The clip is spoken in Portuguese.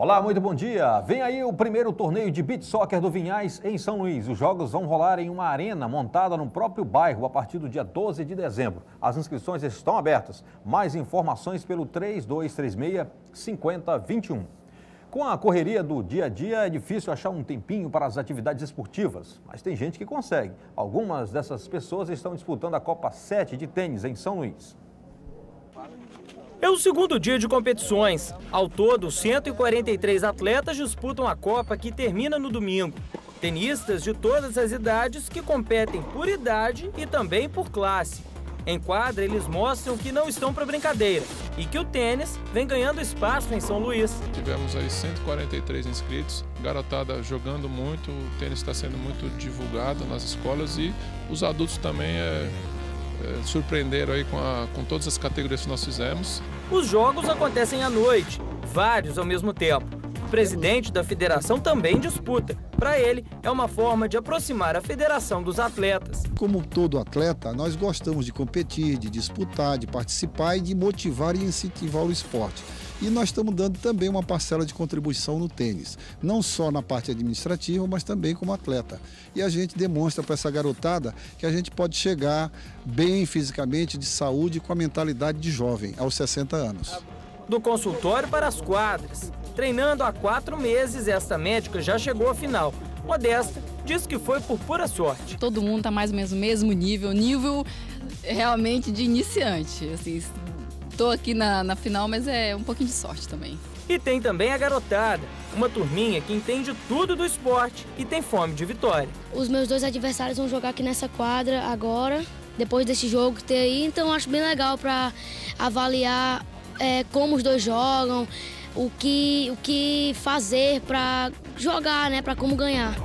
Olá, muito bom dia. Vem aí o primeiro torneio de beach soccer do Vinhais em São Luís. Os jogos vão rolar em uma arena montada no próprio bairro a partir do dia 12 de dezembro. As inscrições estão abertas. Mais informações pelo 3236-5021. Com a correria do dia a dia, é difícil achar um tempinho para as atividades esportivas, mas tem gente que consegue. Algumas dessas pessoas estão disputando a Copa 7 de tênis em São Luís. É o segundo dia de competições. Ao todo, 143 atletas disputam a Copa, que termina no domingo. Tenistas de todas as idades que competem por idade e também por classe. Em quadra, eles mostram que não estão para brincadeira e que o tênis vem ganhando espaço em São Luís. Tivemos aí 143 inscritos, garotada jogando muito, o tênis está sendo muito divulgado nas escolas e os adultos também surpreenderam aí com todas as categorias que nós fizemos. Os jogos acontecem à noite, vários ao mesmo tempo. O presidente da federação também disputa. Para ele, é uma forma de aproximar a federação dos atletas. Como todo atleta, nós gostamos de competir, de disputar, de participar e de motivar e incentivar o esporte. E nós estamos dando também uma parcela de contribuição no tênis, não só na parte administrativa, mas também como atleta. E a gente demonstra para essa garotada que a gente pode chegar bem fisicamente, de saúde, com a mentalidade de jovem, aos 60 anos. Do consultório para as quadras. Treinando há 4 meses, esta médica já chegou à final. Modesta diz que foi por pura sorte. Todo mundo está mais ou menos no mesmo nível realmente de iniciante. Assim, estou aqui na final, mas é um pouquinho de sorte também. E tem também a garotada, uma turminha que entende tudo do esporte e tem fome de vitória. Os meus 2 adversários vão jogar aqui nessa quadra agora, depois desse jogo que tem aí, então acho bem legal para avaliar como os 2 jogam, o que fazer para jogar, né, para como ganhar.